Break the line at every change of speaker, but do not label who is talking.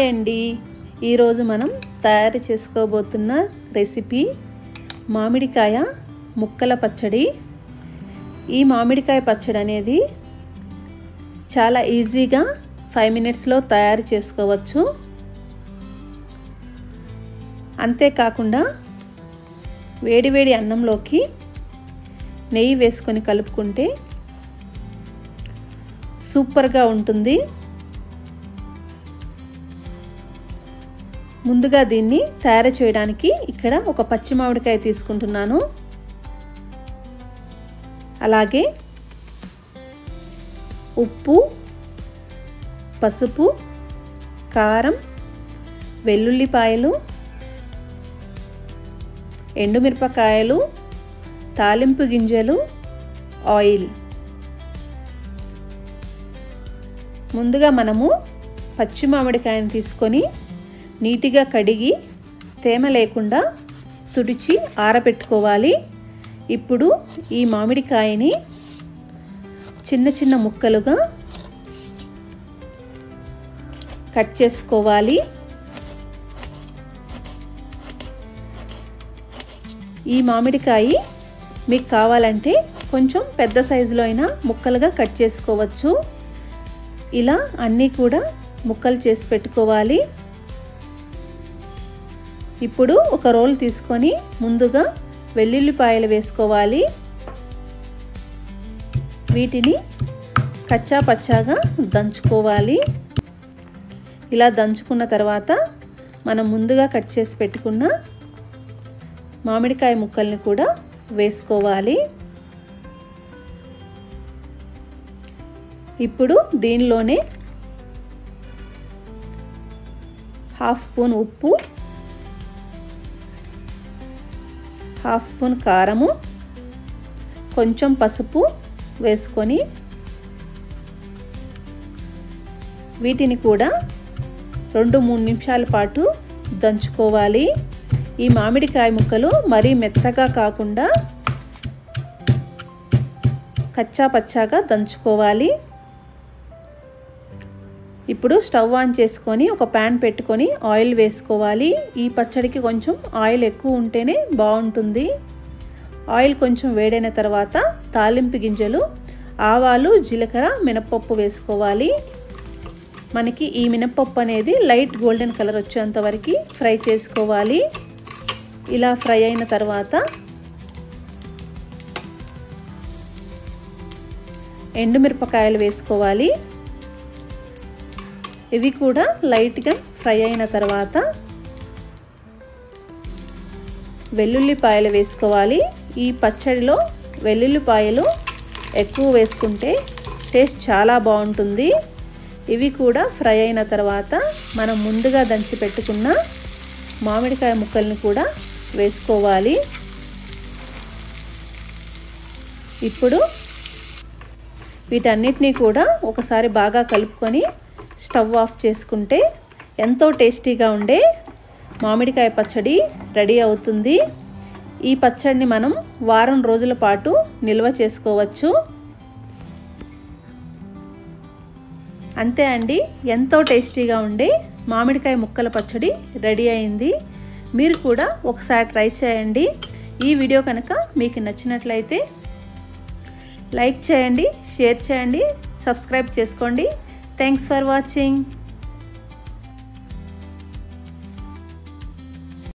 Hi అండి, ఈరోజు మనం తయారు చేసుకోబోతున్న రెసిపీ మామిడికాయ ముక్కల పచ్చడి. ఈ మామిడికాయ పచ్చడి అనేది చాలా ఈజీగా 5 మినిట్స్లో తయారు చేసుకోవచ్చు. అంతేకాకుండా వేడివేడి అన్నంలోకి నెయ్యి వేసుకొని కలుపుకుంటే సూపర్గా ఉంటుంది. ముందుగా దీన్ని తయారు చేయడానికి ఇక్కడ ఒక పచ్చి మామిడికాయ తీసుకుంటున్నాను. అలాగే ఉప్పు, పసుపు, కారం, వెల్లుల్లిపాయలు, ఎండుమిరపకాయలు, తాలింపు గింజలు, ఆయిల్. ముందుగా మనము పచ్చి మామిడికాయను తీసుకొని నీటిగా కడిగి తేమ లేకుండా తుడిచి ఆరబెట్టుకోవాలి. ఇప్పుడు ఈ మామిడికాయని చిన్న చిన్న ముక్కలుగా కట్ చేసుకోవాలి. ఈ మామిడికాయ మీకు కావాలంటే కొంచెం పెద్ద సైజులో అయినా ముక్కలుగా కట్ చేసుకోవచ్చు. ఇలా అన్నీ కూడా ముక్కలు చేసి పెట్టుకోవాలి. ఇప్పుడు ఒక రోల్ తీసుకొని ముందుగా వెల్లుల్లిపాయలు వేసుకోవాలి. వీటిని కచ్చా పచ్చాగా దంచుకోవాలి. ఇలా దంచుకున్న తర్వాత మనం ముందుగా కట్ చేసి పెట్టుకున్న మామిడికాయ ముక్కల్ని కూడా వేసుకోవాలి. ఇప్పుడు దీనిలోనే 1/2 స్పూన్ ఉప్పు, 1/2 స్పూన్ కారము, కొంచెం పసుపు వేసుకొని వీటిని కూడా 2-3 నిమిషాల పాటు దంచుకోవాలి. ఈ మామిడికాయ ముక్కలు మరీ మెత్తగా కాకుండా కచ్చా పచ్చాగా దంచుకోవాలి. ఇప్పుడు స్టవ్ ఆన్ చేసుకొని ఒక ప్యాన్ పెట్టుకొని ఆయిల్ వేసుకోవాలి. ఈ పచ్చడికి కొంచెం ఆయిల్ ఎక్కువ ఉంటేనే బాగుంటుంది. ఆయిల్ కొంచెం వేడైన తర్వాత తాలింపు గింజలు, ఆవాలు, జీలకర్ర, మినపప్పు వేసుకోవాలి. మనకి ఈ మినపప్పు అనేది లైట్ గోల్డెన్ కలర్ వచ్చేంత వరకు ఫ్రై చేసుకోవాలి. ఇలా ఫ్రై అయిన తర్వాత ఎండుమిరపకాయలు వేసుకోవాలి. ఇవి కూడా లైట్గా ఫ్రై అయిన తర్వాత వెల్లుల్లిపాయలు వేసుకోవాలి. ఈ పచ్చడిలో వెల్లుల్లిపాయలు ఎక్కువ వేసుకుంటే టేస్ట్ చాలా బాగుంటుంది. ఇవి కూడా ఫ్రై అయిన తర్వాత మనం ముందుగా దంచి పెట్టుకున్న మామిడికాయ ముక్కల్ని కూడా వేసుకోవాలి. ఇప్పుడు వీటన్నిటినీ కూడా ఒకసారి బాగా కలుపుకొని స్టవ్ ఆఫ్ చేసుకుంటే ఎంతో టేస్టీగా ఉండే మామిడికాయ పచ్చడి రెడీ అవుతుంది. ఈ పచ్చడిని మనం వారం రోజుల పాటు నిల్వ చేసుకోవచ్చు. అంతే అండి, ఎంతో టేస్టీగా ఉండే మామిడికాయ ముక్కల పచ్చడి రెడీ అయింది. మీరు కూడా ఒకసారి ట్రై చేయండి. ఈ వీడియో కనుక మీకు నచ్చినట్లయితే లైక్ చేయండి, షేర్ చేయండి, సబ్స్క్రైబ్ చేసుకోండి. Thanks for watching.